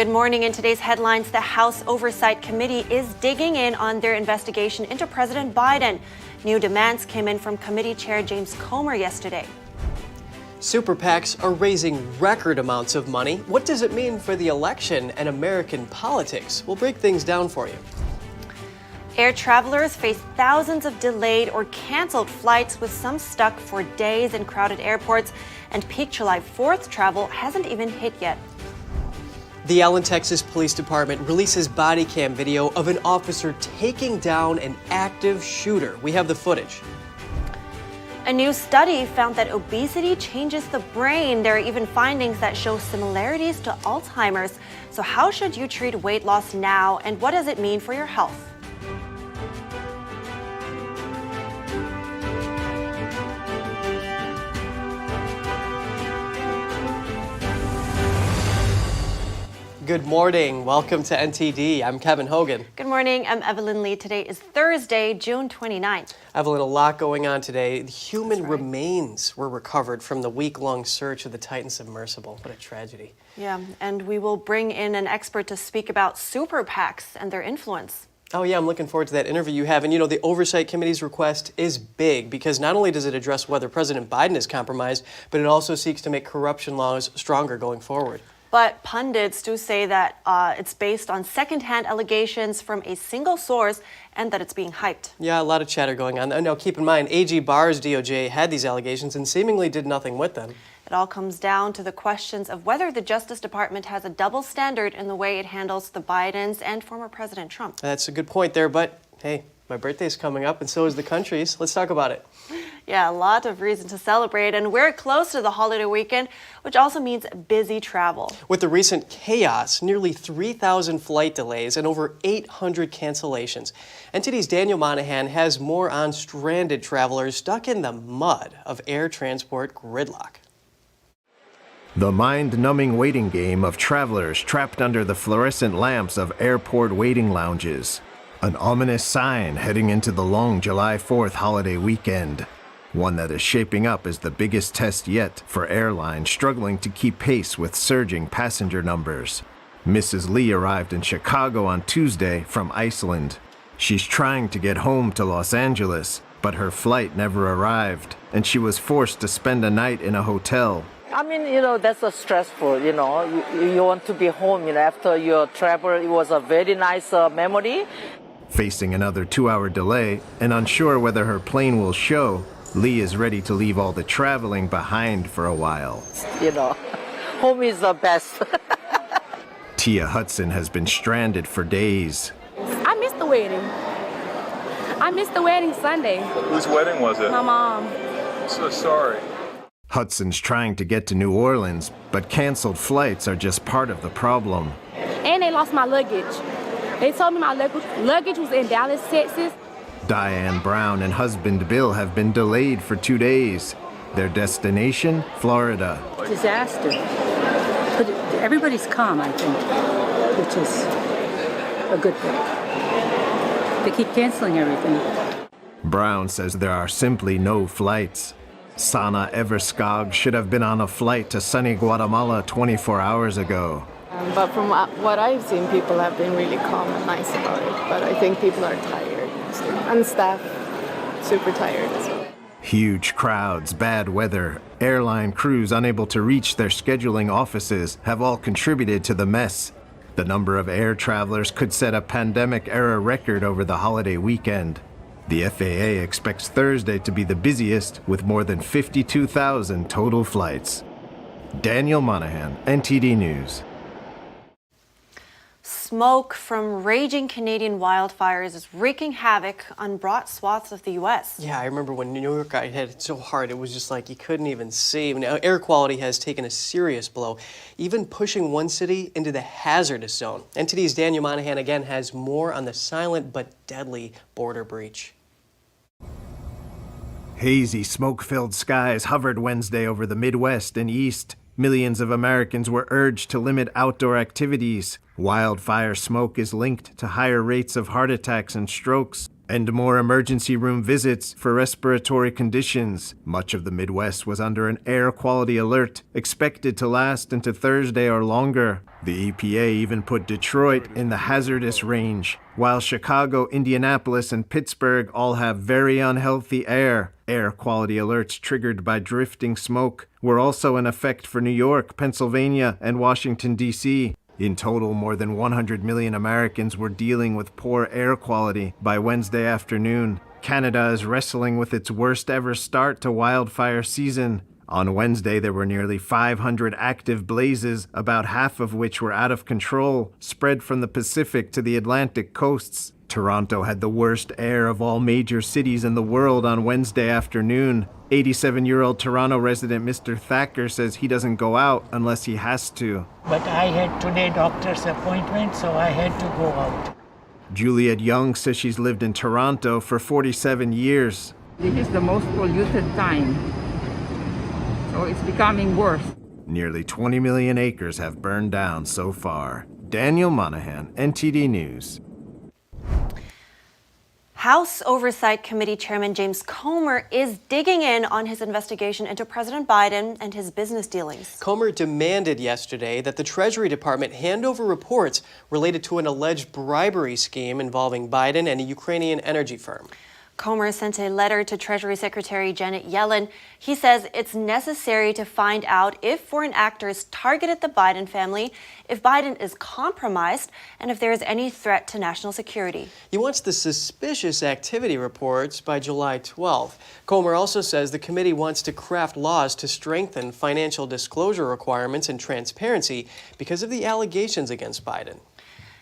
Good morning. In today's headlines, the House Oversight Committee is digging in on their investigation into President Biden. New demands came in from Committee Chair James Comer yesterday. Super PACs are raising record amounts of money. What does it mean for the election and American politics? We'll break things down for you. Air travelers face thousands of delayed or canceled flights, with some stuck for days in crowded airports, and peak July 4th travel hasn't even hit yet. The Allen, Texas Police Department releases body cam video of an officer taking down an active shooter. We have the footage. A new study found that obesity changes the brain. There are even findings that show similarities to Alzheimer's. So how should you treat weight loss now, and what does it mean for your health? Good morning. Welcome to NTD. I'm Kevin Hogan. Good morning. I'm Evelyn Lee. Today is Thursday, June 29th. Evelyn, a lot going on today. Human remains were recovered from the week-long search of the Titan submersible. What a tragedy. Yeah, and we will bring in an expert to speak about super PACs and their influence. Oh yeah, I'm looking forward to that interview you have. And you know, the Oversight Committee's request is big because not only does it address whether President Biden is compromised, but it also seeks to make corruption laws stronger going forward. But pundits do say that it's based on secondhand allegations from a single source and that it's being hyped. Yeah, a lot of chatter going on. Now, keep in mind, AG Barr's DOJ had these allegations and seemingly did nothing with them. It all comes down to the questions of whether the Justice Department has a double standard in the way it handles the Bidens and former President Trump. That's a good point there, but hey, my birthday's coming up and so is the country's. Let's talk about it. Yeah, a lot of reason to celebrate, and we're close to the holiday weekend, which also means busy travel. With the recent chaos, nearly 3,000 flight delays and over 800 cancellations, NTD's Daniel Monahan has more on stranded travelers stuck in the mud of air transport gridlock. The mind-numbing waiting game of travelers trapped under the fluorescent lamps of airport waiting lounges. An ominous sign heading into the long July 4th holiday weekend. One that is shaping up as the biggest test yet for airlines struggling to keep pace with surging passenger numbers. Mrs. Lee arrived in Chicago on Tuesday from Iceland. She's trying to get home to Los Angeles, but her flight never arrived, and she was forced to spend a night in a hotel. I mean, that's a stressful, you want to be home, after your travel. It was a very nice memory. Facing another 2-hour delay and unsure whether her plane will show, Lee is ready to leave all the traveling behind for a while. Home is the best. Tia Hudson has been stranded for days. I missed the wedding. I missed the wedding Sunday. Whose wedding was it? My mom. I'm so sorry. Hudson's trying to get to New Orleans, but canceled flights are just part of the problem. And they lost my luggage. They told me my luggage was in Dallas, Texas. Diane Brown and husband Bill have been delayed for 2 days. Their destination, Florida. Disaster. But everybody's calm, I think, which is a good thing. They keep canceling everything. Brown says there are simply no flights. Sana Everskog should have been on a flight to sunny Guatemala 24 hours ago. But from what I've seen, people have been really calm and nice about it. But I think people are tired. And staff, super tired as well. Huge crowds, bad weather, airline crews unable to reach their scheduling offices have all contributed to the mess. The number of air travelers could set a pandemic-era record over the holiday weekend. The FAA expects Thursday to be the busiest, with more than 52,000 total flights. Daniel Monahan, NTD News. Smoke from raging Canadian wildfires is wreaking havoc on broad swaths of the U.S. Yeah, I remember when New York got hit so hard, it was just like you couldn't even see. Now, air quality has taken a serious blow, even pushing one city into the hazardous zone. NTD's Daniel Monahan again has more on the silent but deadly border breach. Hazy, smoke-filled skies hovered Wednesday over the Midwest and East. Millions of Americans were urged to limit outdoor activities. Wildfire smoke is linked to higher rates of heart attacks and strokes, and more emergency room visits for respiratory conditions. Much of the Midwest was under an air quality alert, expected to last into Thursday or longer. The EPA even put Detroit in the hazardous range, while Chicago, Indianapolis, and Pittsburgh all have very unhealthy air. Air quality alerts triggered by drifting smoke were also in effect for New York, Pennsylvania, and Washington, D.C. In total, more than 100 million Americans were dealing with poor air quality by Wednesday afternoon. Canada is wrestling with its worst ever start to wildfire season. On Wednesday, there were nearly 500 active blazes, about half of which were out of control, spread from the Pacific to the Atlantic coasts. Toronto had the worst air of all major cities in the world on Wednesday afternoon. 87-year-old Toronto resident Mr. Thacker says he doesn't go out unless he has to. But I had today doctor's appointment, so I had to go out. Juliet Young says she's lived in Toronto for 47 years. This is the most polluted time, so it's becoming worse. Nearly 20 million acres have burned down so far. Daniel Monahan, NTD News. House Oversight Committee Chairman James Comer is digging in on his investigation into President Biden and his business dealings. Comer demanded yesterday that the Treasury Department hand over reports related to an alleged bribery scheme involving Biden and a Ukrainian energy firm. Comer sent a letter to Treasury Secretary Janet Yellen. He says it's necessary to find out if foreign actors targeted the Biden family, if Biden is compromised, and if there is any threat to national security. He wants the suspicious activity reports by July 12th. Comer also says the committee wants to craft laws to strengthen financial disclosure requirements and transparency because of the allegations against Biden.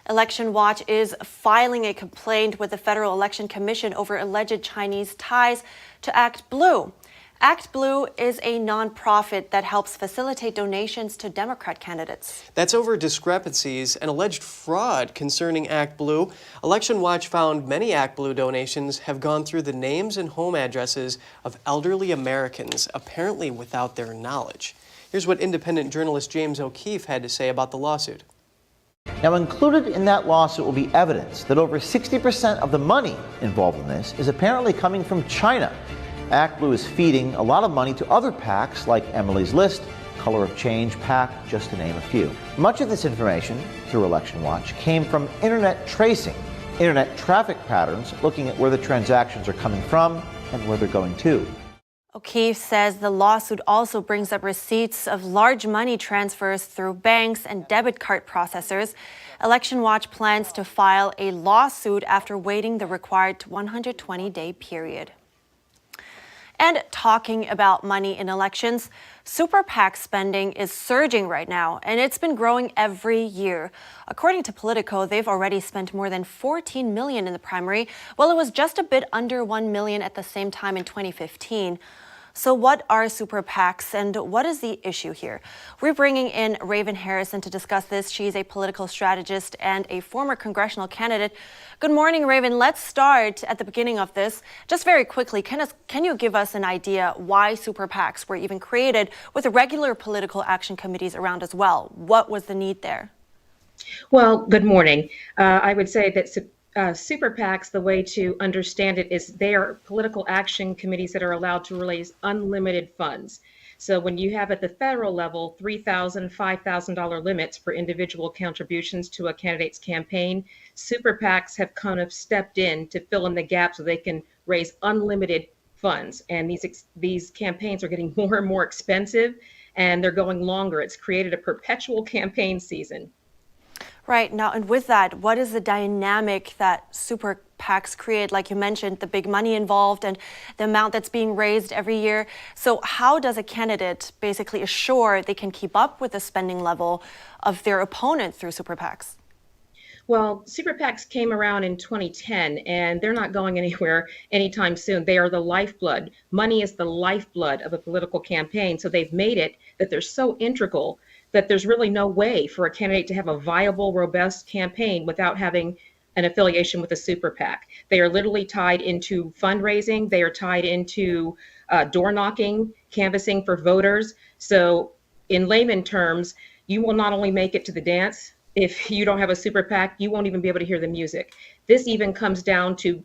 Election Watch is filing a complaint with the Federal Election Commission over alleged Chinese ties to ActBlue. ActBlue is a nonprofit that helps facilitate donations to Democrat candidates. That's over discrepancies and alleged fraud concerning ActBlue. Election Watch found many ActBlue donations have gone through the names and home addresses of elderly Americans, apparently without their knowledge. Here's what independent journalist James O'Keefe had to say about the lawsuit. Now, included in that lawsuit will be evidence that over 60% of the money involved in this is apparently coming from China. ActBlue is feeding a lot of money to other PACs like Emily's List, Color of Change PAC, just to name a few. Much of this information, through Election Watch, came from internet tracing, internet traffic patterns, looking at where the transactions are coming from and where they're going to. O'Keefe says the lawsuit also brings up receipts of large money transfers through banks and debit card processors. Election Watch plans to file a lawsuit after waiting the required 120-day period. And talking about money in elections, super PAC spending is surging right now, and it's been growing every year. According to Politico, they've already spent more than $14 million in the primary, while it was just a bit under $1 million at the same time in 2015. So what are super PACs and what is the issue here? We're bringing in Raven Harrison to discuss this. She's a political strategist and a former congressional candidate. Good morning, Raven. Let's start at the beginning of this. Just very quickly, can you give us an idea why super PACs were even created with regular political action committees around as well? What was the need there? Well, good morning. I would say that super PACs, the way to understand it is they are political action committees that are allowed to raise unlimited funds. So when you have at the federal level $3,000, $5,000 limits for individual contributions to a candidate's campaign, super PACs have kind of stepped in to fill in the gap so they can raise unlimited funds. And these campaigns are getting more and more expensive and they're going longer. It's created a perpetual campaign season. Right. Now, and with that, what is the dynamic that super PACs create? Like you mentioned, the big money involved and the amount that's being raised every year. So how does a candidate basically assure they can keep up with the spending level of their opponent through super PACs? Well, super PACs came around in 2010, and they're not going anywhere anytime soon. They are the lifeblood. Money is the lifeblood of a political campaign. So they've made it that they're so integral that there's really no way for a candidate to have a viable, robust campaign without having an affiliation with a super PAC. They are literally tied into fundraising. They are tied into door knocking, canvassing for voters. So in layman terms, you will not only make it to the dance, if you don't have a super PAC, you won't even be able to hear the music. This even comes down to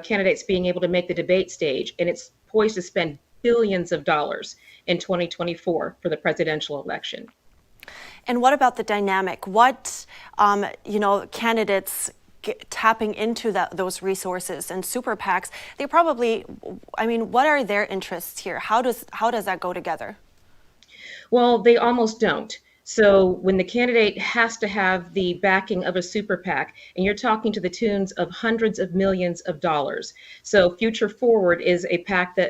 candidates being able to make the debate stage, and it's poised to spend billions of dollars in 2024 for the presidential election. And what about the dynamic? What, candidates tapping into those resources and super PACs, they probably, what are their interests here? How does that go together? Well, they almost don't. So when the candidate has to have the backing of a super PAC, and you're talking to the tunes of hundreds of millions of dollars. So Future Forward is a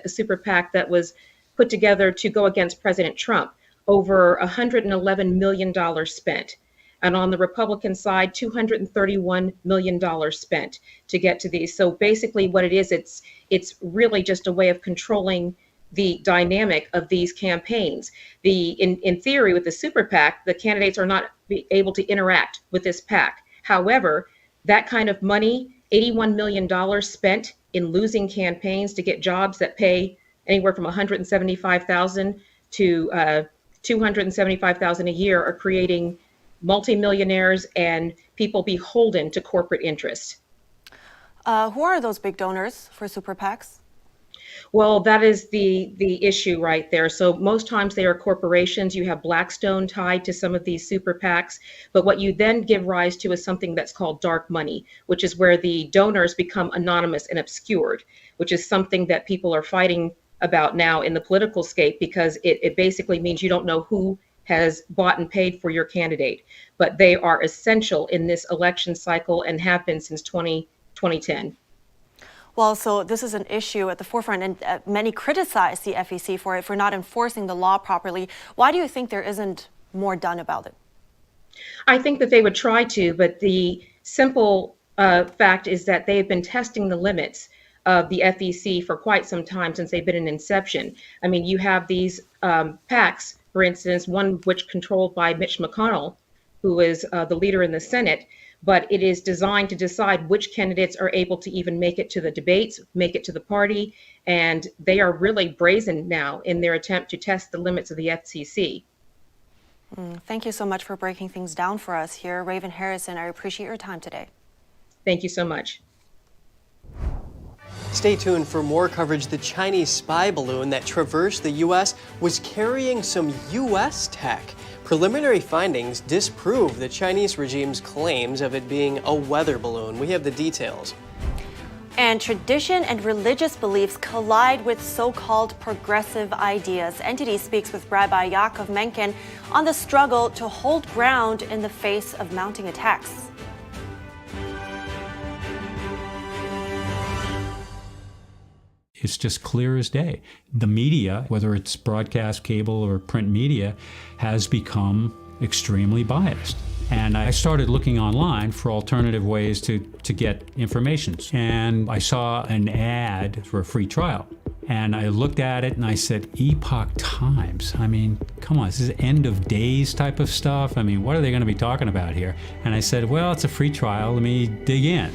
super PAC that was put together to go against President Trump. Over $111 million spent. And on the Republican side, $231 million spent to get to these. So basically what it is, it's really just a way of controlling the dynamic of these campaigns. In theory, with the super PAC, the candidates are not able to interact with this PAC. However, that kind of money, $81 million spent in losing campaigns to get jobs that pay anywhere from $175,000 to $275,000 a year, are creating multimillionaires and people beholden to corporate interests. Who are those big donors for super PACs? Well, that is the issue right there. So most times they are corporations. You have Blackstone tied to some of these super PACs, but what you then give rise to is something that's called dark money, which is where the donors become anonymous and obscured, which is something that people are fighting about now in the political scape, because it basically means you don't know who has bought and paid for your candidate, but they are essential in this election cycle and have been since 2010. Well, so this is an issue at the forefront, and many criticize the FEC for not enforcing the law properly. Why do you think there isn't more done about it? I think that they would try to, but the simple fact is that they've been testing the limits of the FEC for quite some time, since they've been in inception. I mean, you have these PACs, for instance, one which controlled by Mitch McConnell, who is the leader in the Senate, but it is designed to decide which candidates are able to even make it to the debates, make it to the party, and they are really brazen now in their attempt to test the limits of the FCC. Thank you so much for breaking things down for us here. Raven Harrison, I appreciate your time today. Thank you so much. Stay tuned for more coverage. The Chinese spy balloon that traversed the U.S. was carrying some U.S. tech. Preliminary findings disprove the Chinese regime's claims of it being a weather balloon. We have the details. And tradition and religious beliefs collide with so-called progressive ideas. NTD speaks with Rabbi Yaakov Menken on the struggle to hold ground in the face of mounting attacks. It's just clear as day. The media, whether it's broadcast, cable, or print media, has become extremely biased. And I started looking online for alternative ways to get information. And I saw an ad for a free trial. And I looked at it and I said, Epoch Times. I mean, come on, this is end of days type of stuff. I mean, what are they going to be talking about here? And I said, well, it's a free trial. Let me dig in.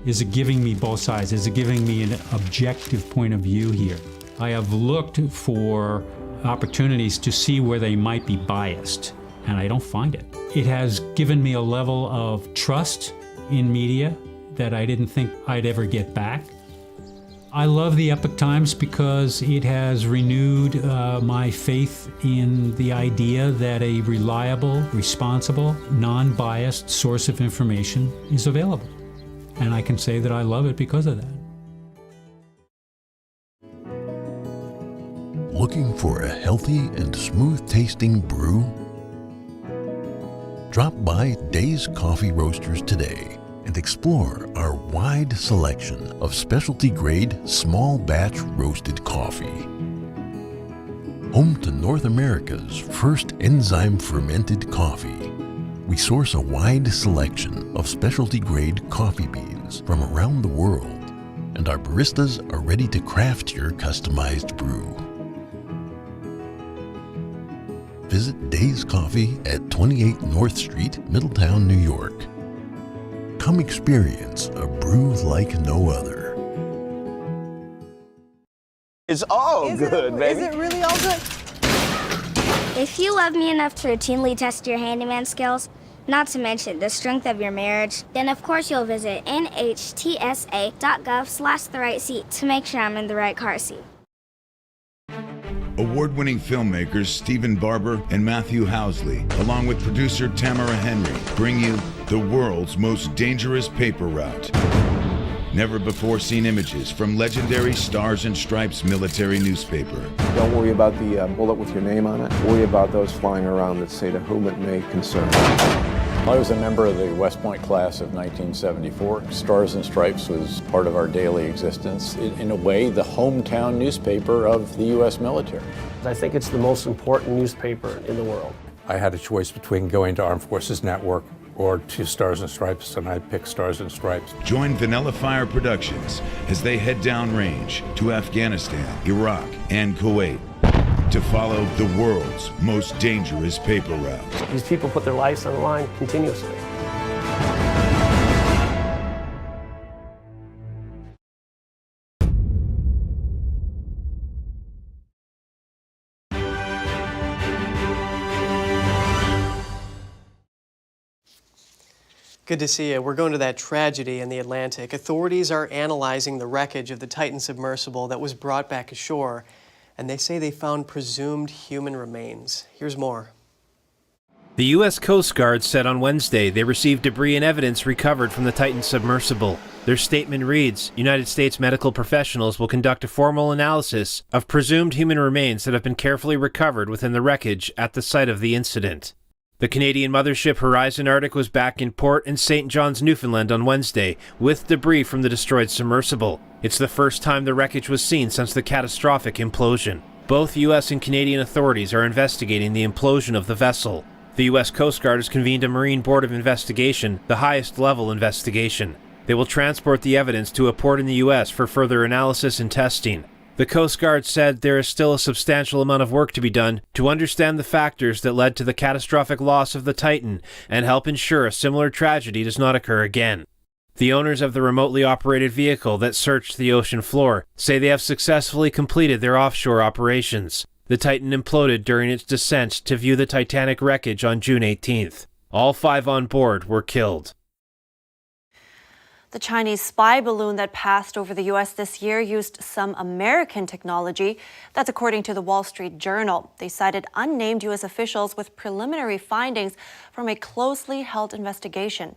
Is it giving me both sides? Is it giving me an objective point of view here? I have looked for opportunities to see where they might be biased, and I don't find it. It has given me a level of trust in media that I didn't think I'd ever get back. I love the Epoch Times because it has renewed my faith in the idea that a reliable, responsible, non-biased source of information is available. And I can say that I love it because of that. Looking for a healthy and smooth-tasting brew? Drop by Days Coffee Roasters today and explore our wide selection of specialty-grade, small-batch roasted coffee. Home to North America's first enzyme-fermented coffee, we source a wide selection of specialty-grade coffee beans from around the world, and our baristas are ready to craft your customized brew. Visit Days Coffee at 28 North Street, Middletown, New York. Come experience a brew like no other. It's all good, baby. Is it really all good? If you love me enough to routinely test your handyman skills, not to mention the strength of your marriage, then of course you'll visit nhtsa.gov/the-right-seat to make sure I'm in the right car seat. Award-winning filmmakers Stephen Barber and Matthew Housley, along with producer Tamara Henry, bring you the world's most dangerous paper route. Never-before-seen images from legendary Stars and Stripes military newspaper. Don't worry about the bullet with your name on it. Worry about those flying around that say to whom it may concern. I was a member of the West Point class of 1974. Stars and Stripes was part of our daily existence. In a way, the hometown newspaper of the U.S. military. I think it's the most important newspaper in the world. I had a choice between going to Armed Forces Network or to Stars and Stripes, and I picked Stars and Stripes. Join Vanilla Fire Productions as they head downrange to Afghanistan, Iraq, and Kuwait to follow the world's most dangerous paper route. These people put their lives on the line continuously. Good to see you. We're going to that tragedy in the Atlantic. Authorities are analyzing the wreckage of the Titan submersible that was brought back ashore, and they say they found presumed human remains. Here's more. The U.S. Coast Guard said on Wednesday they received debris and evidence recovered from the Titan submersible. Their statement reads, United States medical professionals will conduct a formal analysis of presumed human remains that have been carefully recovered within the wreckage at the site of the incident. The Canadian mothership Horizon Arctic was back in port in St. John's, Newfoundland on Wednesday with debris from the destroyed submersible. It's the first time the wreckage was seen since the catastrophic implosion. Both U.S. and Canadian authorities are investigating the implosion of the vessel. The U.S. Coast Guard has convened a Marine Board of Investigation, the highest level investigation. They will transport the evidence to a port in the U.S. for further analysis and testing. The Coast Guard said there is still a substantial amount of work to be done to understand the factors that led to the catastrophic loss of the Titan and help ensure a similar tragedy does not occur again. The owners of the remotely operated vehicle that searched the ocean floor say they have successfully completed their offshore operations. The Titan imploded during its descent to view the Titanic wreckage on June 18th. All 5 on board were killed. The Chinese spy balloon that passed over the U.S. this year used some American technology. That's according to the Wall Street Journal. They cited unnamed U.S. officials with preliminary findings from a closely held investigation.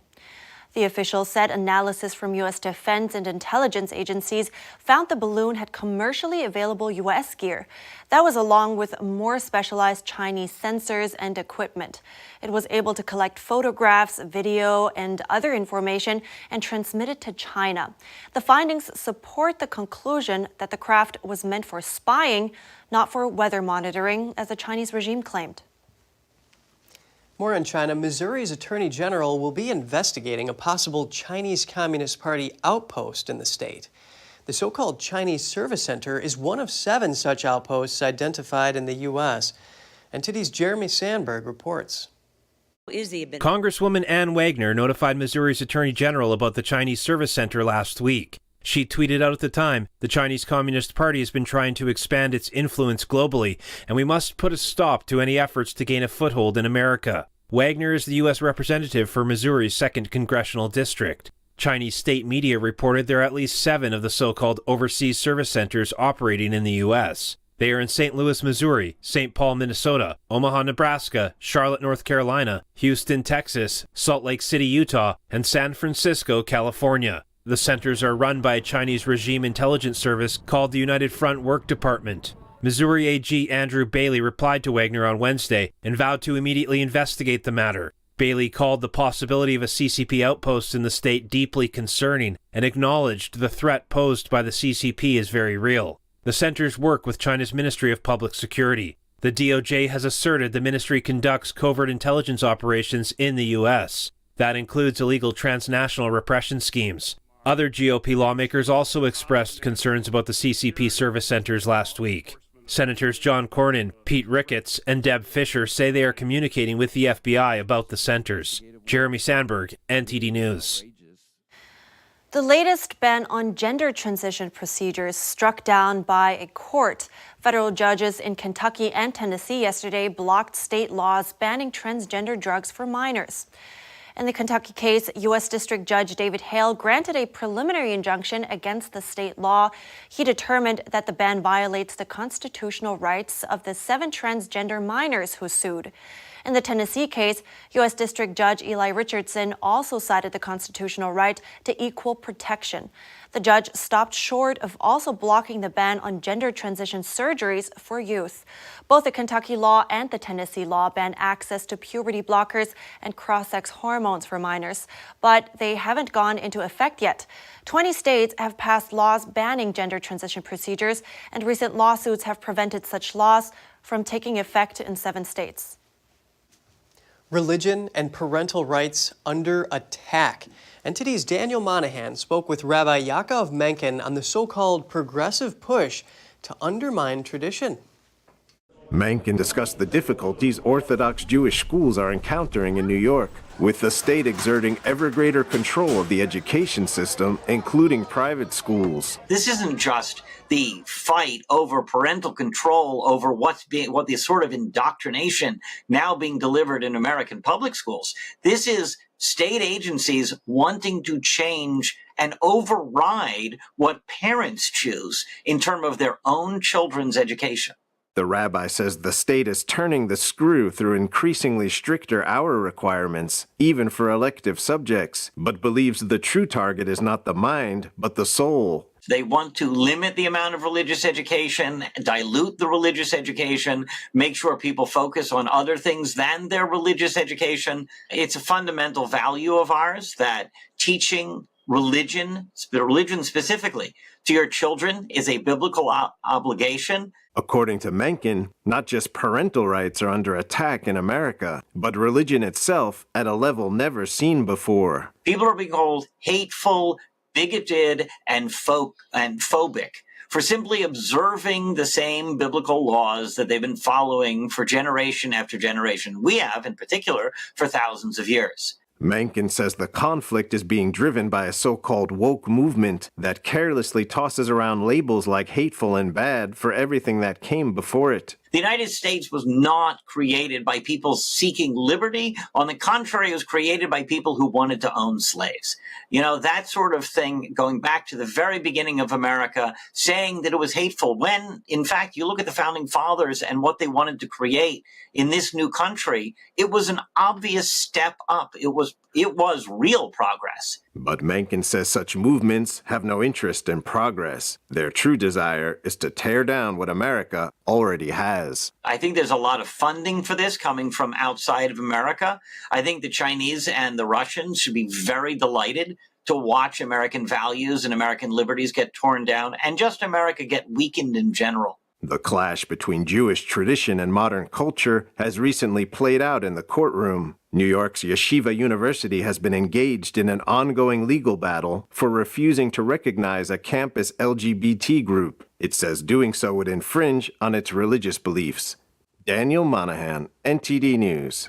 The officials said analysis from U.S. defense and intelligence agencies found the balloon had commercially available U.S. gear. That was along with more specialized Chinese sensors and equipment. It was able to collect photographs, video, and other information and transmit it to China. The findings support the conclusion that the craft was meant for spying, not for weather monitoring, as the Chinese regime claimed. More on China. Missouri's Attorney General will be investigating a possible Chinese Communist Party outpost in the state. The so-called Chinese Service Center is one of 7 such outposts identified in the U.S. NTD's Jeremy Sandberg reports. Congresswoman Ann Wagner notified Missouri's Attorney General about the Chinese Service Center last week. She tweeted out at the time, the Chinese Communist Party has been trying to expand its influence globally, and we must put a stop to any efforts to gain a foothold in America. Wagner is the U.S. representative for Missouri's 2nd Congressional District. Chinese state media reported there are at least 7 of the so-called overseas service centers operating in the U.S. They are in St. Louis, Missouri, St. Paul, Minnesota, Omaha, Nebraska, Charlotte, North Carolina, Houston, Texas, Salt Lake City, Utah, and San Francisco, California. The centers are run by a Chinese regime intelligence service called the United Front Work Department. Missouri AG Andrew Bailey replied to Wagner on Wednesday and vowed to immediately investigate the matter. Bailey called the possibility of a CCP outpost in the state deeply concerning and acknowledged the threat posed by the CCP is very real. The centers work with China's Ministry of Public Security. The DOJ has asserted the ministry conducts covert intelligence operations in the U.S. That includes illegal transnational repression schemes. Other GOP lawmakers also expressed concerns about the CCP service centers last week. Senators John Cornyn, Pete Ricketts, and Deb Fischer say they are communicating with the FBI about the centers. Jeremy Sandberg, NTD News. The latest ban on gender transition procedures struck down by a court. Federal judges in Kentucky and Tennessee yesterday blocked state laws banning transgender drugs for minors. In the Kentucky case, U.S. District Judge David Hale granted a preliminary injunction against the state law. He determined that the ban violates the constitutional rights of the 7 transgender minors who sued. In the Tennessee case, U.S. District Judge Eli Richardson also cited the constitutional right to equal protection. The judge stopped short of also blocking the ban on gender transition surgeries for youth. Both the Kentucky law and the Tennessee law ban access to puberty blockers and cross-sex hormones for minors, but they haven't gone into effect yet. 20 states have passed laws banning gender transition procedures, and recent lawsuits have prevented such laws from taking effect in 7 states. Religion and parental rights under attack. NTD's Daniel Monahan spoke with Rabbi Yaakov Menken on the so-called progressive push to undermine tradition. Menken discussed the difficulties Orthodox Jewish schools are encountering in New York, with the state exerting ever greater control of the education system, including private schools. This isn't just the fight over parental control over what the sort of indoctrination now being delivered in American public schools. This is state agencies wanting to change and override what parents choose in terms of their own children's education. The rabbi says the state is turning the screw through increasingly stricter hour requirements, even for elective subjects, but believes the true target is not the mind, but the soul. They want to limit the amount of religious education, dilute the religious education, make sure people focus on other things than their religious education. It's a fundamental value of ours that teaching religion specifically, to your children is a biblical obligation. According to Menken, not just parental rights are under attack in America, but religion itself at a level never seen before. People are being called hateful, bigoted, and phobic for simply observing the same biblical laws that they've been following for generation after generation. We have, in particular, for thousands of years. Menken says the conflict is being driven by a so-called woke movement that carelessly tosses around labels like hateful and bad for everything that came before it. The United States was not created by people seeking liberty. On the contrary, it was created by people who wanted to own slaves. You know, that sort of thing, going back to the very beginning of America, saying that it was hateful, when, in fact, you look at the Founding Fathers and what they wanted to create in this new country, it was an obvious step up. It was real progress. But Menken says such movements have no interest in progress. Their true desire is to tear down what America already has. I think there's a lot of funding for this coming from outside of America. I think the Chinese and the Russians should be very delighted to watch American values and American liberties get torn down, and just America get weakened in general. The clash between Jewish tradition and modern culture has recently played out in the courtroom. New York's Yeshiva University has been engaged in an ongoing legal battle for refusing to recognize a campus LGBT group. It says doing so would infringe on its religious beliefs. Daniel Monahan, NTD News.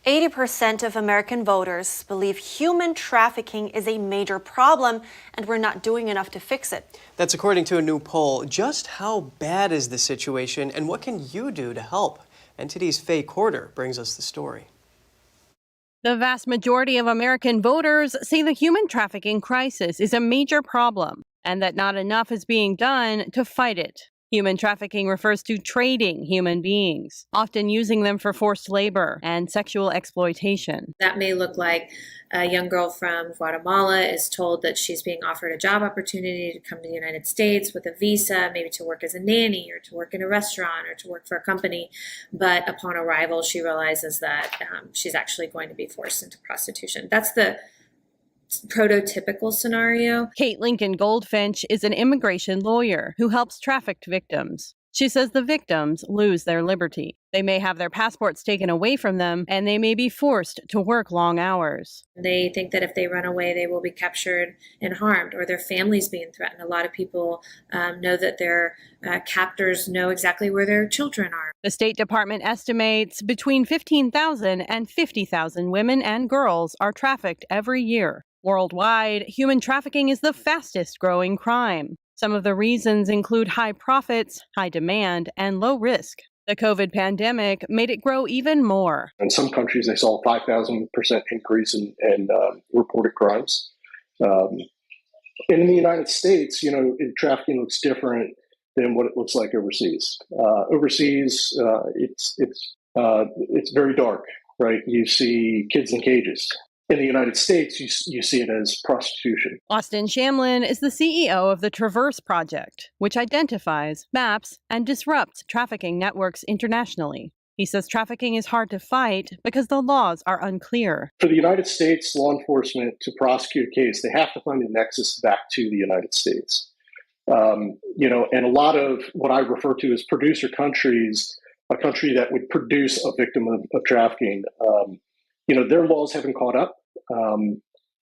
80% of American voters believe human trafficking is a major problem and we're not doing enough to fix it. That's according to a new poll. Just how bad is the situation and what can you do to help? NTD's Faye Corder brings us the story. The vast majority of American voters say the human trafficking crisis is a major problem and that not enough is being done to fight it. Human trafficking refers to trading human beings, often using them for forced labor and sexual exploitation. That may look like a young girl from Guatemala is told that she's being offered a job opportunity to come to the United States with a visa, maybe to work as a nanny or to work in a restaurant or to work for a company. But upon arrival, she realizes that she's actually going to be forced into prostitution. That's the prototypical scenario. Kate Lincoln Goldfinch is an immigration lawyer who helps trafficked victims. She says the victims lose their liberty. They may have their passports taken away from them, and they may be forced to work long hours. They think that if they run away, they will be captured and harmed, or their families being threatened. A lot of people know that their captors know exactly where their children are. The State Department estimates between 15,000 and 50,000 women and girls are trafficked every year. Worldwide, human trafficking is the fastest growing crime. Some of the reasons include high profits, high demand, and low risk. The COVID pandemic made it grow even more. In some countries, they saw a 5,000% increase in reported crimes. And in the United States, trafficking looks different than what it looks like overseas. Overseas, it's very dark, right? You see kids in cages. In the United States, you see it as prostitution. Austin Shamlin is the CEO of the Traverse Project, which identifies, maps, and disrupts trafficking networks internationally. He says trafficking is hard to fight because the laws are unclear. For the United States law enforcement to prosecute a case, they have to find a nexus back to the United States. And a lot of what I refer to as producer countries, a country that would produce a victim of trafficking, their laws haven't caught up.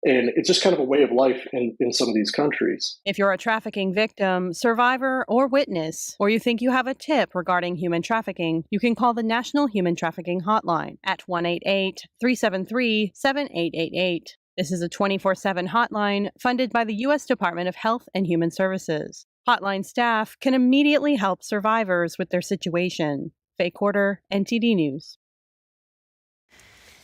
And it's just kind of a way of life in some of these countries. If you're a trafficking victim, survivor, or witness, or you think you have a tip regarding human trafficking, you can call the National Human Trafficking Hotline at 1-888-373-7888. This is a 24/7 hotline funded by the U.S. Department of Health and Human Services. Hotline staff can immediately help survivors with their situation. Faye Quarter, NTD News.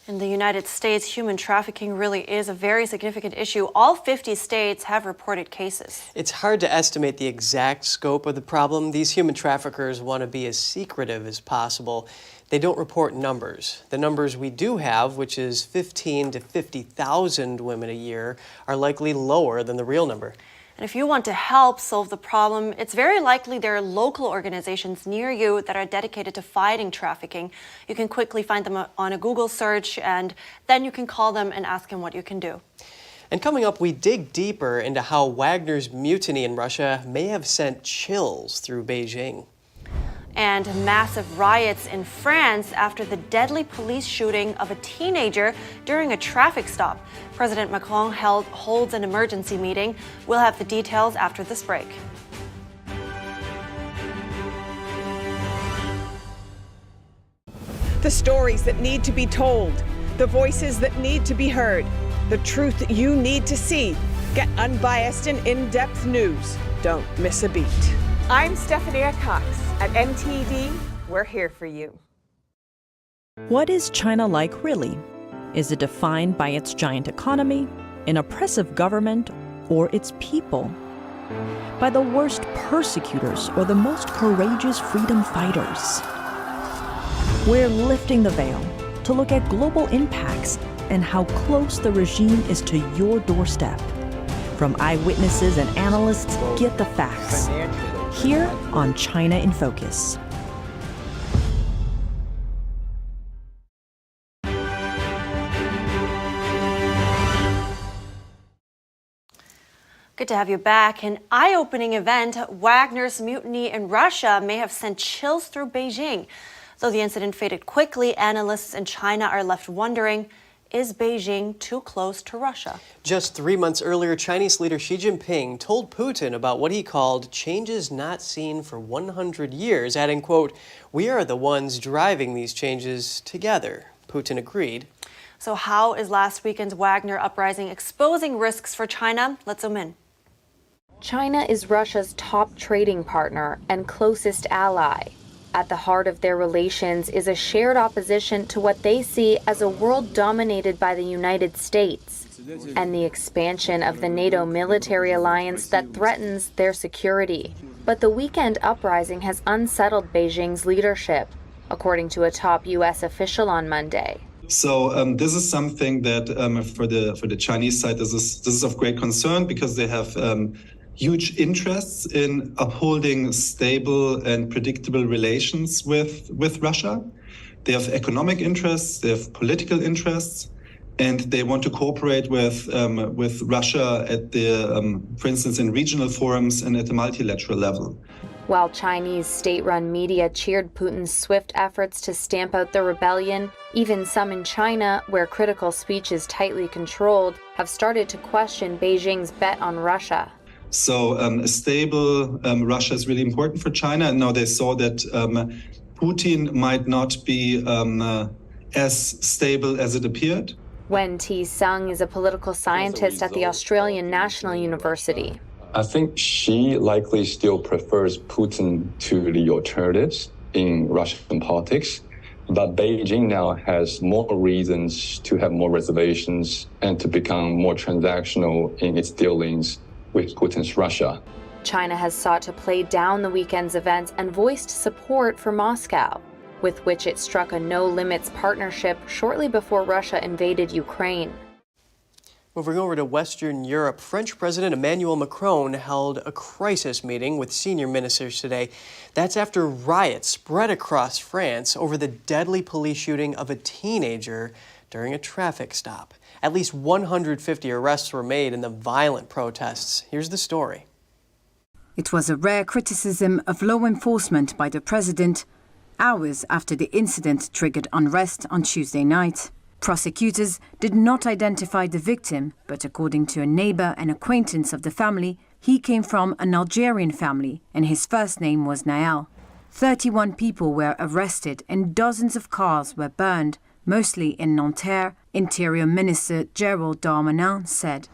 In the United States, human trafficking really is a very significant issue. All 50 states have reported cases. It's hard to estimate the exact scope of the problem. These human traffickers want to be as secretive as possible. They don't report numbers. The numbers we do have, which is 15 to 50,000 women a year, are likely lower than the real number. And if you want to help solve the problem, it's very likely there are local organizations near you that are dedicated to fighting trafficking. You can quickly find them on a Google search, and then you can call them and ask them what you can do. And coming up, we dig deeper into how Wagner's mutiny in Russia may have sent chills through Beijing. And massive riots in France after the deadly police shooting of a teenager during a traffic stop. President Macron holds an emergency meeting. We'll have the details after this break. The stories that need to be told, the voices that need to be heard, the truth that you need to see. Get unbiased and in-depth news. Don't miss a beat. I'm Stephanie Cox. At NTD, we're here for you. What is China like really? Is it defined by its giant economy, an oppressive government, or its people? By the worst persecutors or the most courageous freedom fighters? We're lifting the veil to look at global impacts and how close the regime is to your doorstep. From eyewitnesses and analysts, get the facts. Here on China in Focus. Good to have you back. An eye-opening event, Wagner's mutiny in Russia, may have sent chills through Beijing. Though the incident faded quickly, analysts in China are left wondering, is Beijing too close to Russia? Just 3 months earlier, Chinese leader Xi Jinping told Putin about what he called changes not seen for 100 years, adding, quote, "We are the ones driving these changes together." Putin agreed. So how is last weekend's Wagner uprising exposing risks for China? Let's zoom in. China is Russia's top trading partner and closest ally. At the heart of their relations is a shared opposition to what they see as a world dominated by the United States and the expansion of the NATO military alliance that threatens their security. But the weekend uprising has unsettled Beijing's leadership, according to a top U.S. official on Monday. So this is something that for the Chinese side, this is of great concern because they have huge interests in upholding stable and predictable relations with Russia. They have economic interests, they have political interests, and they want to cooperate with Russia at the, for instance, in regional forums and at the multilateral level. While Chinese state-run media cheered Putin's swift efforts to stamp out the rebellion, even some in China, where critical speech is tightly controlled, have started to question Beijing's bet on Russia. So a stable Russia is really important for China. And now they saw that Putin might not be as stable as it appeared. Wen T-sung is a political scientist at the Australian National University. I think she likely still prefers Putin to the alternatives in Russian politics. But Beijing now has more reasons to have more reservations and to become more transactional in its dealings with Putin's Russia. China has sought to play down the weekend's events and voiced support for Moscow, with which it struck a no-limits partnership shortly before Russia invaded Ukraine. Moving over to Western Europe, French President Emmanuel Macron held a crisis meeting with senior ministers today. That's after riots spread across France over the deadly police shooting of a teenager during a traffic stop. At least 150 arrests were made in the violent protests. Here's the story. It was a rare criticism of law enforcement by the president, hours after the incident triggered unrest on Tuesday night. Prosecutors did not identify the victim, but according to a neighbor and acquaintance of the family, he came from an Algerian family and his first name was Nael. 31 people were arrested and dozens of cars were burned, mostly in Nanterre, Interior Minister Gérald Darmanin said.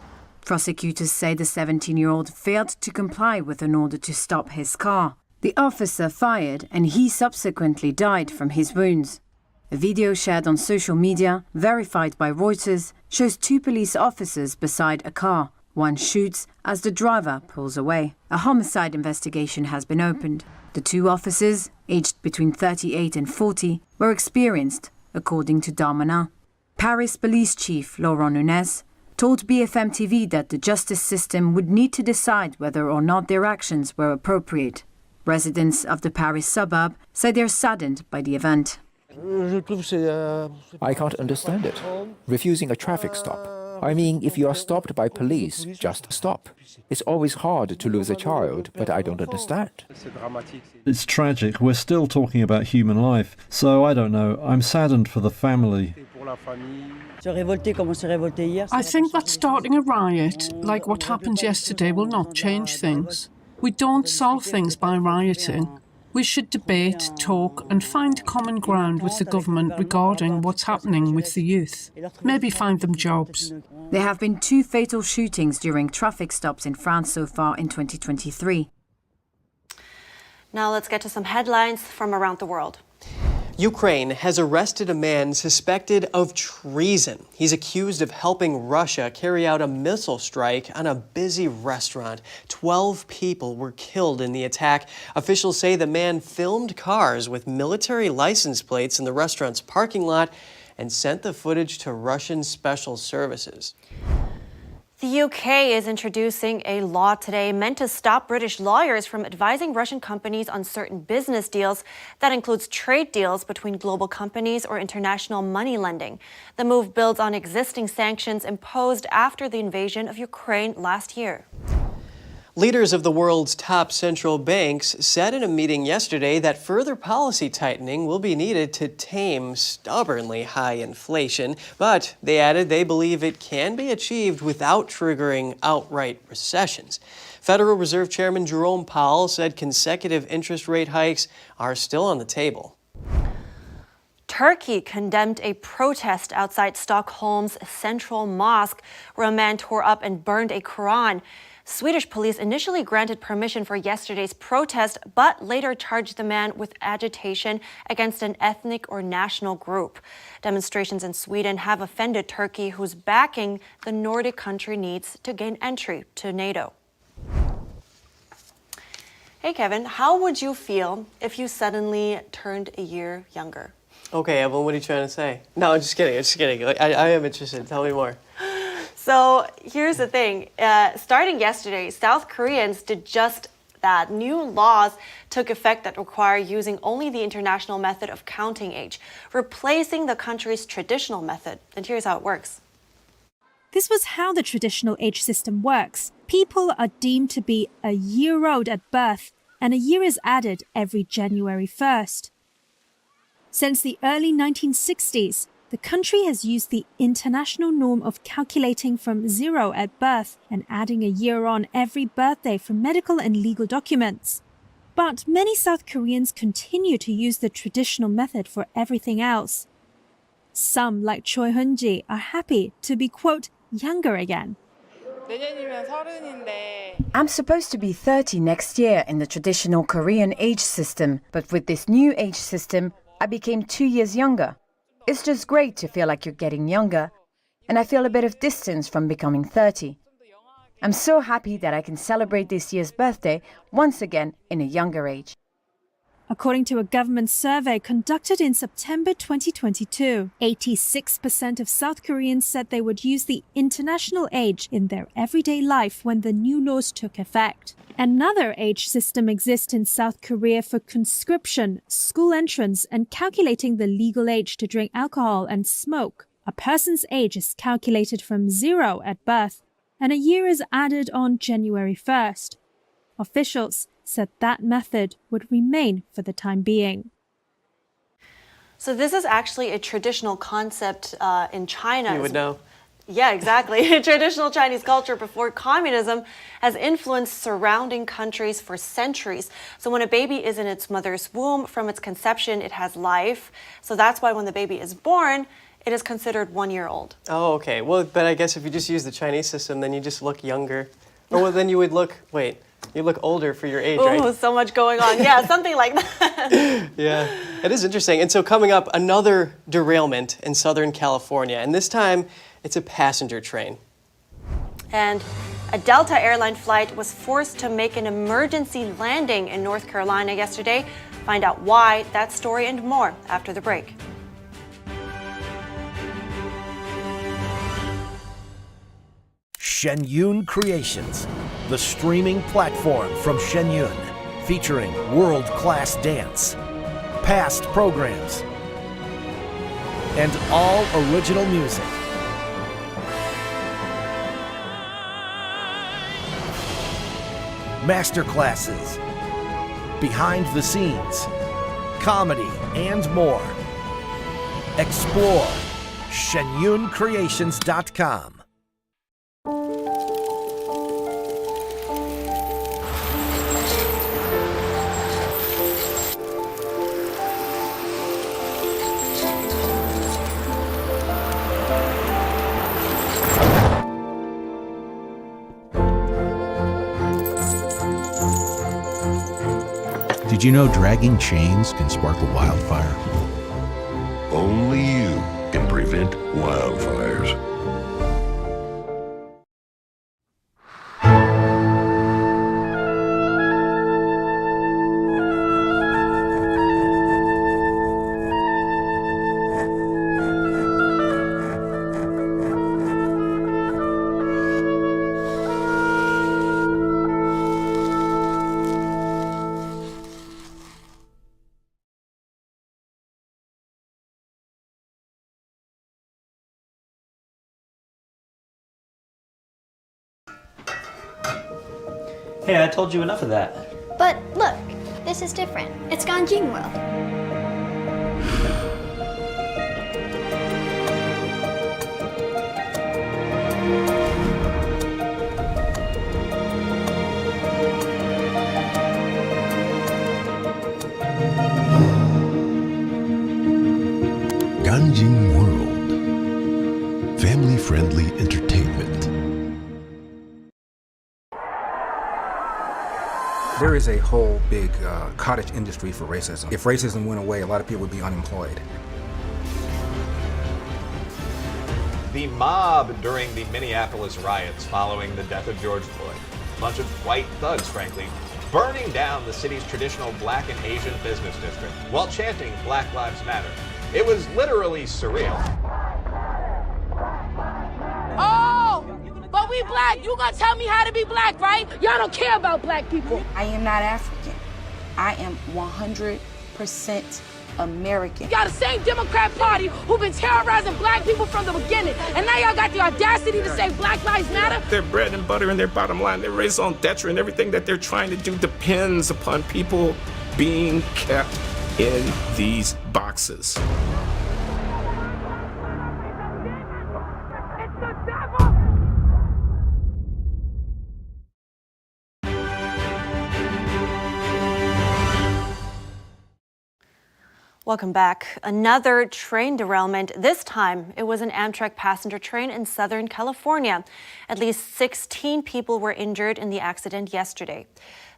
Prosecutors say the 17-year-old failed to comply with an order to stop his car. The officer fired and he subsequently died from his wounds. A video shared on social media, verified by Reuters, shows two police officers beside a car. One shoots as the driver pulls away. A homicide investigation has been opened. The two officers, aged between 38 and 40, were experienced, according to Darmanin. Paris Police Chief Laurent Nunez told BFM TV that the justice system would need to decide whether or not their actions were appropriate. Residents of the Paris suburb say they're saddened by the event. I can't understand it. Refusing a traffic stop. I mean, if you are stopped by police, just stop. It's always hard to lose a child, but I don't understand. It's tragic. We're still talking about human life. So I don't know. I'm saddened for the family. I think that starting a riot, like what happened yesterday, will not change things. We don't solve things by rioting. We should debate, talk and find common ground with the government regarding what's happening with the youth. Maybe find them jobs. There have been 2 fatal shootings during traffic stops in France so far in 2023. Now let's get to some headlines from around the world. Ukraine has arrested a man suspected of treason. He's accused of helping Russia carry out a missile strike on a busy restaurant. 12 people were killed in the attack. Officials say the man filmed cars with military license plates in the restaurant's parking lot and sent the footage to Russian special services. The UK is introducing a law today meant to stop British lawyers from advising Russian companies on certain business deals. That includes trade deals between global companies or international money lending. The move builds on existing sanctions imposed after the invasion of Ukraine last year. Leaders of the world's top central banks said in a meeting yesterday that further policy tightening will be needed to tame stubbornly high inflation, but they added they believe it can be achieved without triggering outright recessions. Federal Reserve Chairman Jerome Powell said consecutive interest rate hikes are still on the table. Turkey condemned a protest outside Stockholm's central mosque where a man tore up and burned a Koran. Swedish police initially granted permission for yesterday's protest, but later charged the man with agitation against an ethnic or national group. Demonstrations in Sweden have offended Turkey, whose backing the Nordic country needs to gain entry to NATO. Hey, Kevin, how would you feel if you suddenly turned a year younger? Okay, Evelyn, what are you trying to say? No, I'm just kidding. I am interested. Tell me more. So here's the thing. Starting yesterday, South Koreans did just that. New laws took effect that require using only the international method of counting age, replacing the country's traditional method. And here's how it works. This was how the traditional age system works. People are deemed to be a year old at birth, and a year is added every January 1st. Since the early 1960s, the country has used the international norm of calculating from 0 at birth and adding a year on every birthday for medical and legal documents. But many South Koreans continue to use the traditional method for everything else. Some, like Choi Hun-ji, are happy to be, quote, younger again. I'm supposed to be 30 next year in the traditional Korean age system, but with this new age system, I became 2 years younger. It's just great to feel like you're getting younger, and I feel a bit of distance from becoming 30. I'm so happy that I can celebrate this year's birthday once again in a younger age. According to a government survey conducted in September 2022, 86% of South Koreans said they would use the international age in their everyday life when the new laws took effect. Another age system exists in South Korea for conscription, school entrance, and calculating the legal age to drink alcohol and smoke. A person's age is calculated from 0 at birth, and a year is added on January 1st. Officials said that method would remain for the time being. So this is actually a traditional concept in China. You would know. Yeah, exactly. Traditional Chinese culture before communism has influenced surrounding countries for centuries. So when a baby is in its mother's womb, from its conception, it has life. So that's why when the baby is born, it is considered 1 year old. Oh, okay. Well, but I guess if you just use the Chinese system, then you just look younger. Or well, then you would look, you look older for your age, right? Oh, so much going on. Yeah, something like that. Yeah, it is interesting. And so coming up, another derailment in Southern California. And this time, it's a passenger train. And a Delta airline flight was forced to make an emergency landing in North Carolina yesterday. Find out why, that story and more after the break. Shen Yun Creations, the streaming platform from Shen Yun, featuring world-class dance, past programs, and all original music. Masterclasses, behind the scenes, comedy, and more. Explore shenyuncreations.com. Did you know dragging chains can spark a wildfire? Only you can prevent wildfires. Hey, I told you enough of that. But look, this is different. It's Ganjing World. Ganjing World. Family-friendly entertainment. There is a whole big cottage industry for racism. If racism went away, a lot of people would be unemployed. The mob during the Minneapolis riots following the death of George Floyd. A bunch of white thugs, frankly, burning down the city's traditional Black and Asian business district while chanting Black Lives Matter. It was literally surreal. Oh, but we black. You gonna tell me how to be black, right? Y'all don't care about black people. I am not African. I am 100% American. Y'all the same Democrat Party who've been terrorizing black people from the beginning. And now y'all got the audacity to say Black Lives Matter? Their bread and butter and their bottom line, their raison d'etre and everything that they're trying to do depends upon people being kept in these boxes. Welcome back. Another train derailment. This time, it was an Amtrak passenger train in Southern California. At least 16 people were injured in the accident yesterday.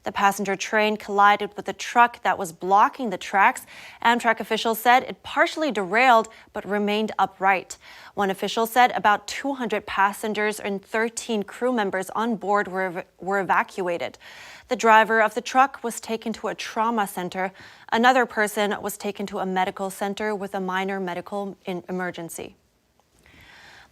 The passenger train collided with a truck that was blocking the tracks. Amtrak officials said it partially derailed but remained upright. One official said about 200 passengers and 13 crew members on board were evacuated. The driver of the truck was taken to a trauma center. Another person was taken to a medical center with a minor medical emergency.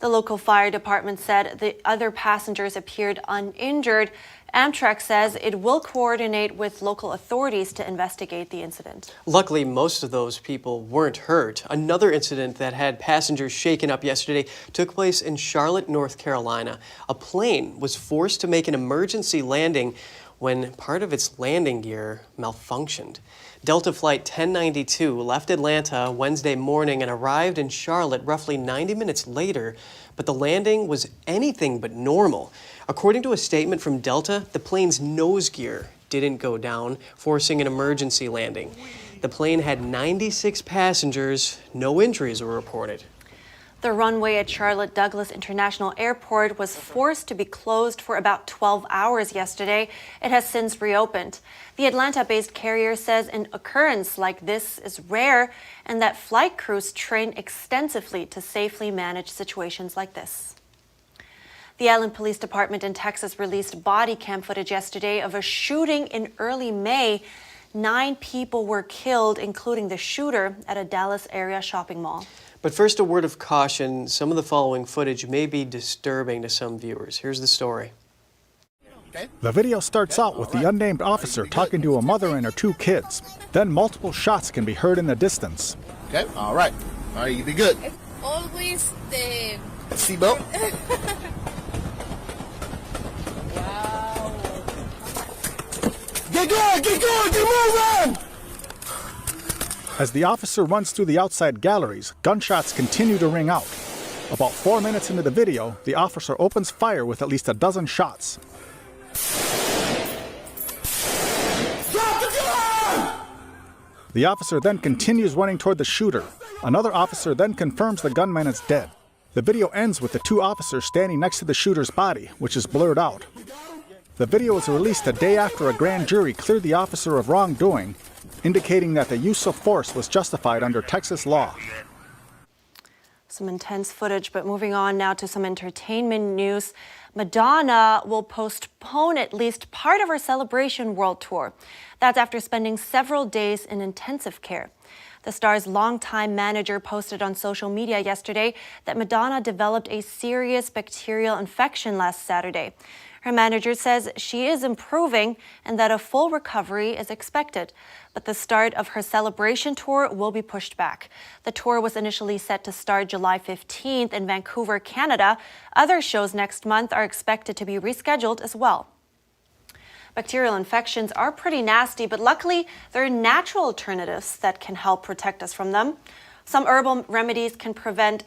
The local fire department said the other passengers appeared uninjured. Amtrak says it will coordinate with local authorities to investigate the incident. Luckily, most of those people weren't hurt. Another incident that had passengers shaken up yesterday took place in Charlotte, North Carolina. A plane was forced to make an emergency landing when part of its landing gear malfunctioned. Delta Flight 1092 left Atlanta Wednesday morning and arrived in Charlotte roughly 90 minutes later, but the landing was anything but normal. According to a statement from Delta, the plane's nose gear didn't go down, forcing an emergency landing. The plane had 96 passengers. No injuries were reported. The runway at Charlotte Douglas International Airport was forced to be closed for about 12 hours yesterday. It has since reopened. The Atlanta-based carrier says an occurrence like this is rare and that flight crews train extensively to safely manage situations like this. The Allen Police Department in Texas released body cam footage yesterday of a shooting in early May. 9 people were killed, including the shooter, at a Dallas area shopping mall. But first, a word of caution. Some of the following footage may be disturbing to some viewers. Here's the story. The video starts out with the unnamed officer talking to a mother and her 2 kids. Then multiple shots can be heard in the distance. Okay, all right, you be good. It's always the seatbelt. Wow. Get going, get moving! As the officer runs through the outside galleries, gunshots continue to ring out. About 4 minutes into the video, the officer opens fire with at least a dozen shots. The officer then continues running toward the shooter. Another officer then confirms the gunman is dead. The video ends with the 2 officers standing next to the shooter's body, which is blurred out. The video was released a day after a grand jury cleared the officer of wrongdoing, indicating that the use of force was justified under Texas law. Some intense footage, but moving on now to some entertainment news. Madonna will postpone at least part of her Celebration World Tour. That's after spending several days in intensive care. The star's longtime manager posted on social media yesterday that Madonna developed a serious bacterial infection last Saturday. Her manager says she is improving and that a full recovery is expected. But the start of her Celebration tour will be pushed back. The tour was initially set to start July 15th in Vancouver, Canada. Other shows next month are expected to be rescheduled as well. Bacterial infections are pretty nasty, but luckily there are natural alternatives that can help protect us from them. Some herbal remedies can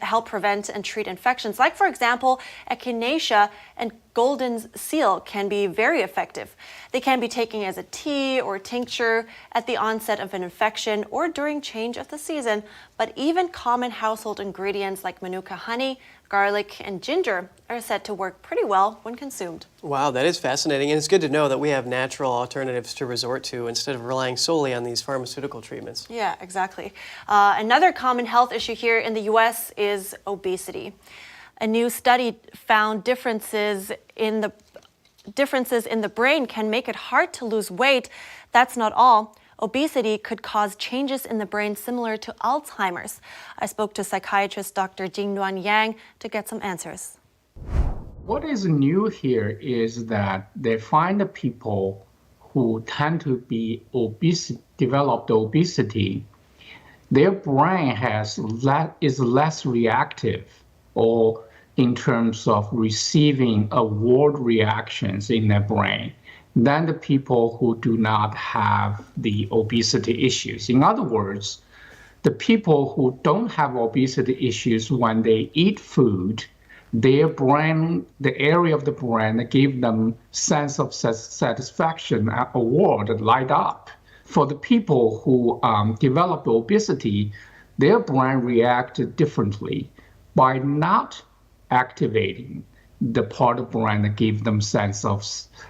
help prevent and treat infections, like, for example, echinacea and golden seal can be very effective. They can be taken as a tea or tincture at the onset of an infection or during change of the season, but even common household ingredients like manuka honey, garlic, and ginger are said to work pretty well when consumed. Wow, that is fascinating, and it's good to know that we have natural alternatives to resort to instead of relying solely on these pharmaceutical treatments. Yeah, exactly. Another common health issue here in the U.S. is obesity. A new study found differences in the brain can make it hard to lose weight. That's not all. Obesity could cause changes in the brain similar to Alzheimer's. I spoke to psychiatrist Dr. Jingduan Yang to get some answers. What is new here is that they find the people who tend to be developed obesity, their brain is less reactive, or in terms of receiving award reactions in their brain, than the people who do not have the obesity issues. In other words, the people who don't have obesity issues, when they eat food, their brain, the area of the brain that give them sense of satisfaction, award light up. For the people who develop obesity, their brain reacted differently by not activating the part of the brain that gives them sense of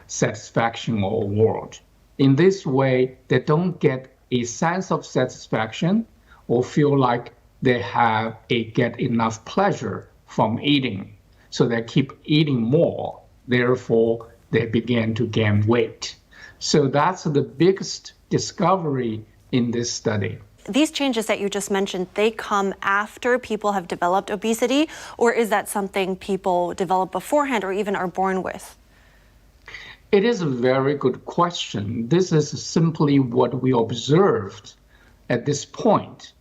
satisfaction or reward. In this way, they don't get a sense of satisfaction or feel like they get enough pleasure from eating. So they keep eating more. Therefore, they begin to gain weight. So that's the biggest discovery in this study. These changes that you just mentioned, they come after people have developed obesity, or is that something people develop beforehand or even are born with? It is a very good question. This is simply what we observed at this point.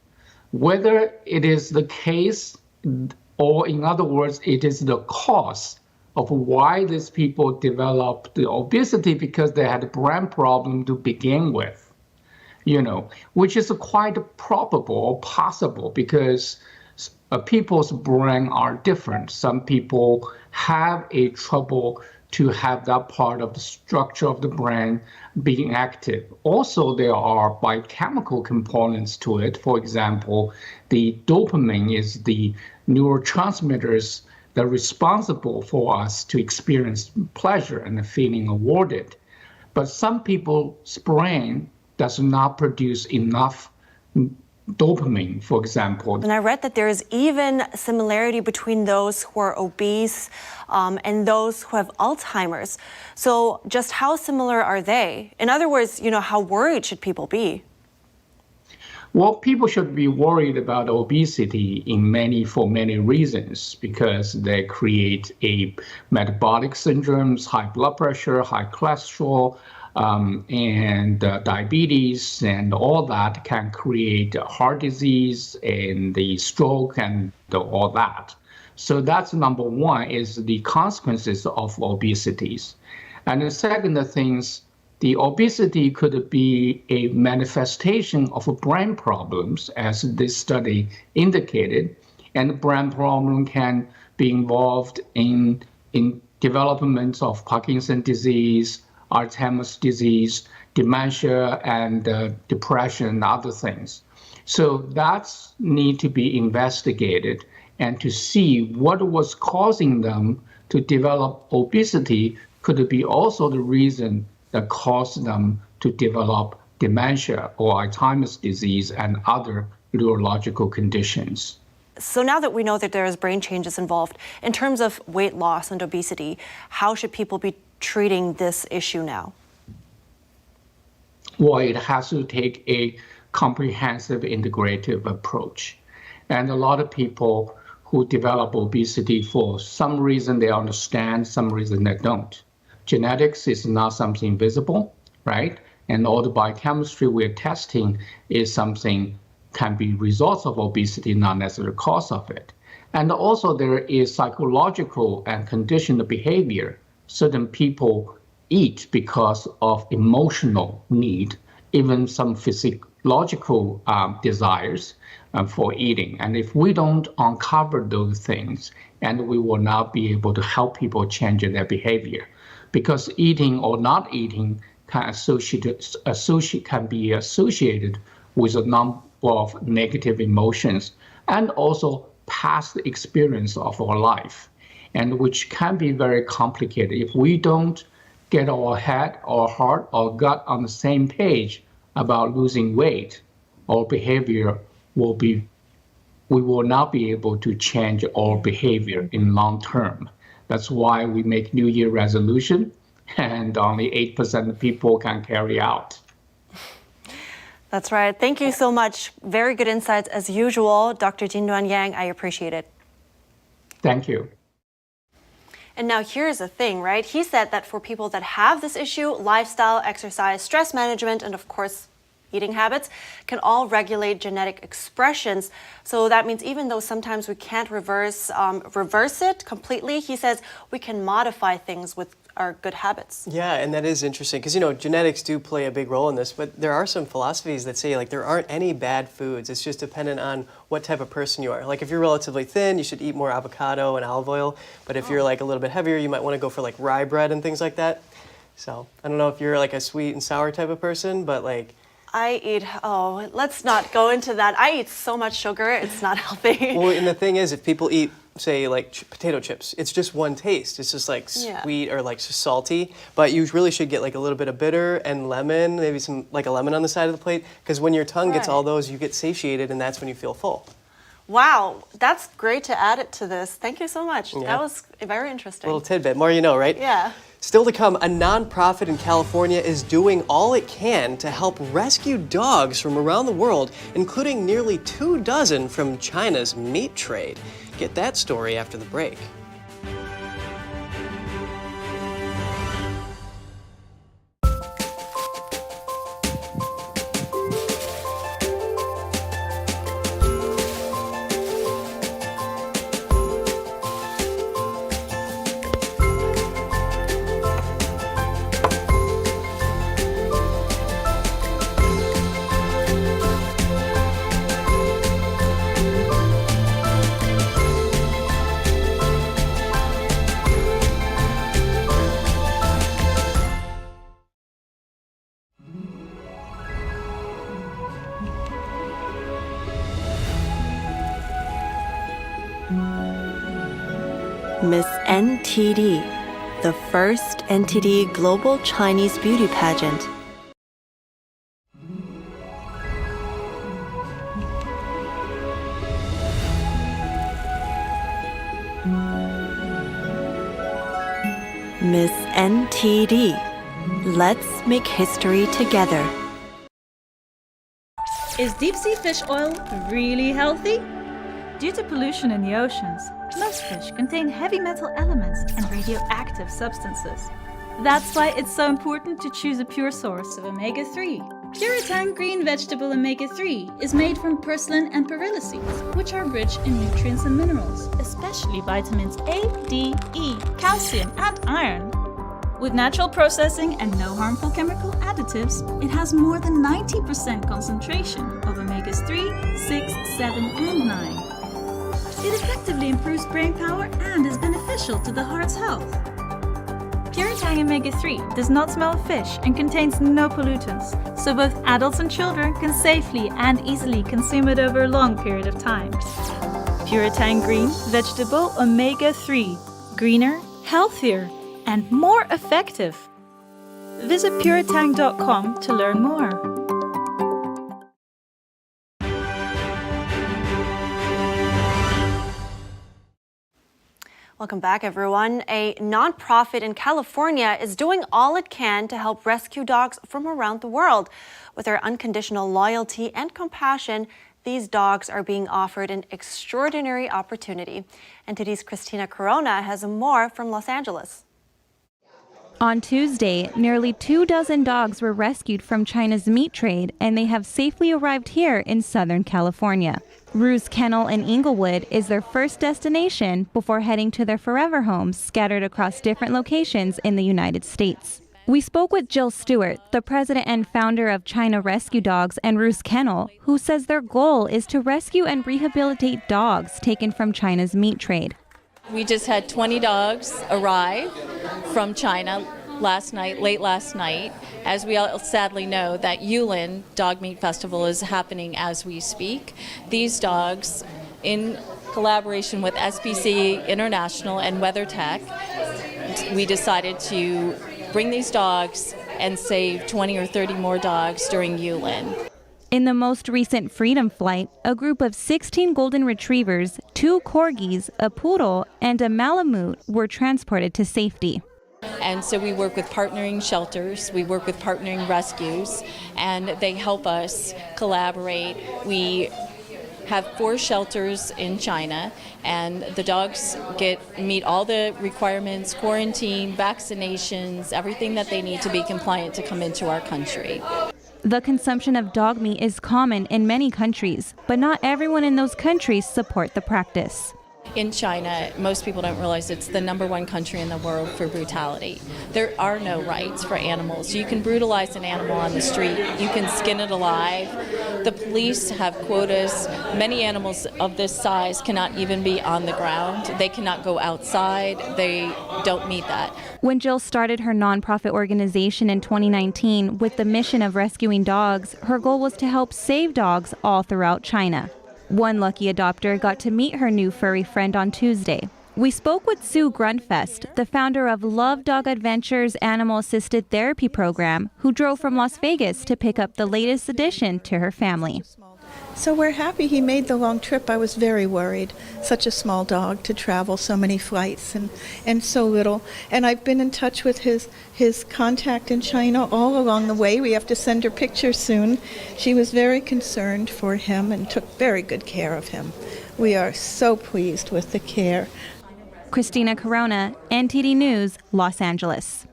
Whether it is the case, or in other words, it is the cause of why these people developed the obesity because they had a brain problem to begin with. Which is quite probable or possible because people's brain are different. Some people have a trouble to have that part of the structure of the brain being active. Also, there are biochemical components to it. For example, the dopamine is the neurotransmitters that are responsible for us to experience pleasure and feeling rewarded. But some people's brain does not produce enough dopamine, for example. And I read that there is even similarity between those who are obese and those who have Alzheimer's. So just how similar are they? In other words, how worried should people be? Well, people should be worried about obesity for many reasons, because they create metabolic syndromes, high blood pressure, high cholesterol, and diabetes, and all that can create heart disease and the stroke and all that. So that's number one, is the consequences of obesities. And the second thing is, the obesity could be a manifestation of brain problems, as this study indicated, and brain problem can be involved in development of Parkinson's disease, Alzheimer's disease, dementia, and depression, and other things. So that's need to be investigated and to see what was causing them to develop obesity could be also the reason that caused them to develop dementia or Alzheimer's disease and other neurological conditions. So now that we know that there is brain changes involved, in terms of weight loss and obesity, how should people be treating this issue now? Well, it has to take a comprehensive, integrative approach. And a lot of people who develop obesity, for some reason they understand, some reason they don't. Genetics is not something visible, right? And all the biochemistry we're testing is something can be results of obesity, not necessarily the cause of it. And also there is psychological and conditioned behavior. Certain people eat because of emotional need, even some physiological desires for eating. And if we don't uncover those things, and we will not be able to help people change their behavior. Because eating or not eating can be associated with a number of negative emotions and also past experience of our life, and which can be very complicated. If we don't get our head, our heart, our gut on the same page about losing weight, our behavior we will not be able to change our behavior in long term. That's why we make New Year resolution, and only 8% of people can carry out. That's right. Thank you so much. Very good insights as usual, Dr. Jinduan Yang. I appreciate it. Thank you. And now here's the thing, right? He said that for people that have this issue, lifestyle, exercise, stress management, and of course, eating habits can all regulate genetic expressions. So that means even though sometimes we can't reverse it completely, he says we can modify things with our good habits. Yeah, and that is interesting because, genetics do play a big role in this, but there are some philosophies that say, there aren't any bad foods. It's just dependent on what type of person you are. Like, if you're relatively thin, you should eat more avocado and olive oil, but if you're, a little bit heavier, you might want to go for, rye bread and things like that. So, I don't know if you're, a sweet and sour type of person, but, let's not go into that. I eat so much sugar, it's not healthy. Well, and the thing is, if people eat, say, like potato chips, it's just one taste. It's just like sweet or like salty, but you really should get like a little bit of bitter and lemon, maybe some like a lemon on the side of the plate, because when your tongue gets all those, you get satiated, and that's when you feel full. Wow, that's great to add it to this. Thank you so much. Yeah. That was very interesting. Little tidbit, more you know, right? Yeah. Still to come, a nonprofit in California is doing all it can to help rescue dogs from around the world, including nearly 24 from China's meat trade. Get that story after the break. Miss NTD, the first NTD Global Chinese Beauty Pageant. Miss NTD, let's make history together. Is deep sea fish oil really healthy? Due to pollution in the oceans, most fish contain heavy metal elements and radioactive substances. That's why it's so important to choose a pure source of omega-3. Puritang green vegetable omega-3 is made from purslane and perilla seeds, which are rich in nutrients and minerals, especially vitamins A, D, E, calcium, and iron. With natural processing and no harmful chemical additives, it has more than 90% concentration of omegas 3, 6, 7, and 9. It effectively improves brain power and is beneficial to the heart's health. Puritang omega-3 does not smell of fish and contains no pollutants, so both adults and children can safely and easily consume it over a long period of time. Puritang green vegetable omega-3, greener, healthier, and more effective. Visit puritang.com to learn more. Welcome back, everyone. A nonprofit in California is doing all it can to help rescue dogs from around the world. With their unconditional loyalty and compassion, these dogs are being offered an extraordinary opportunity. NTD's Christina Corona has more from Los Angeles. On Tuesday, nearly 24 dogs were rescued from China's meat trade, and they have safely arrived here in Southern California. Rue's Kennel in Inglewood is their first destination before heading to their forever homes scattered across different locations in the United States. We spoke with Jill Stewart, the president and founder of China Rescue Dogs and Rue's Kennel, who says their goal is to rescue and rehabilitate dogs taken from China's meat trade. We just had 20 dogs arrive from China late last night. As we all sadly know, that Yulin Dog Meat Festival is happening as we speak. These dogs, in collaboration with SPC International and WeatherTech, we decided to bring these dogs and save 20 or 30 more dogs during Yulin. In the most recent Freedom Flight, a group of 16 golden retrievers, 2 corgis, a poodle, and a malamute were transported to safety. And so we work with partnering shelters, we work with partnering rescues, and they help us collaborate. We have 4 shelters in China, and the dogs meet all the requirements, quarantine, vaccinations, everything that they need to be compliant to come into our country. The consumption of dog meat is common in many countries, but not everyone in those countries support the practice. In China, most people don't realize it's the #1 country in the world for brutality. There are no rights for animals. You can brutalize an animal on the street. You can skin it alive. The police have quotas. Many animals of this size cannot even be on the ground. They cannot go outside. They don't meet that. When Jill started her nonprofit organization in 2019 with the mission of rescuing dogs, her goal was to help save dogs all throughout China. One lucky adopter got to meet her new furry friend on Tuesday. We spoke with Sue Grunfest, the founder of Love Dog Adventures Animal-Assisted Therapy Program, who drove from Las Vegas to pick up the latest addition to her family. So we're happy he made the long trip. I was very worried. Such a small dog to travel so many flights and so little. And I've been in touch with his contact in China all along the way. We have to send her pictures soon. She was very concerned for him and took very good care of him. We are so pleased with the care. Christina Corona, NTD News, Los Angeles.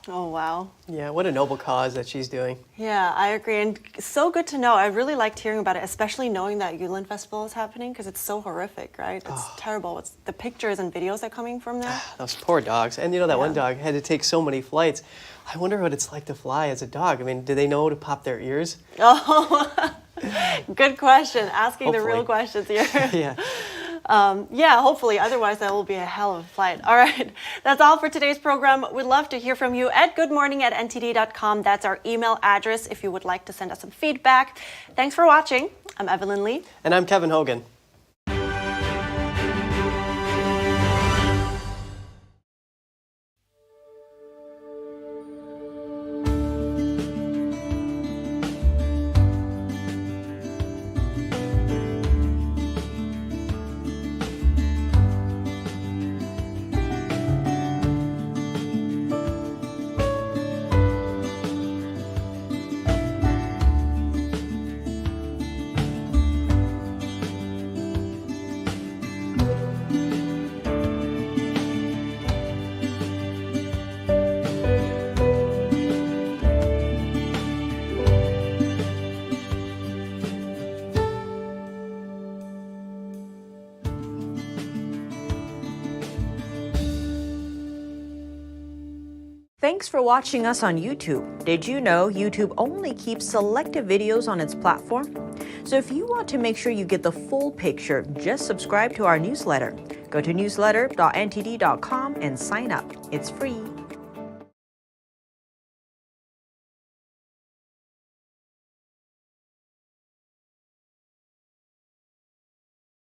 Oh, wow. Yeah, what a noble cause that she's doing. Yeah, I agree. And so good to know. I really liked hearing about it, especially knowing that Yulin Festival is happening, because it's so horrific, right? It's terrible. It's the pictures and videos that are coming from there. Those poor dogs. And you know, that one dog had to take so many flights. I wonder what it's like to fly as a dog. I mean, do they know to pop their ears? Oh, good question. Asking the real Hopefully. questions here. Yeah. Yeah, hopefully. Otherwise, that will be a hell of a flight. All right. That's all for today's program. We'd love to hear from you at goodmorning@ntd.com. That's our email address if you would like to send us some feedback. Thanks for watching. I'm Evelyn Lee. And I'm Kevin Hogan. Thanks for watching us on YouTube. Did you know YouTube only keeps selected videos on its platform? So if you want to make sure you get the full picture, just subscribe to our newsletter. Go to newsletter.ntd.com and sign up. It's free.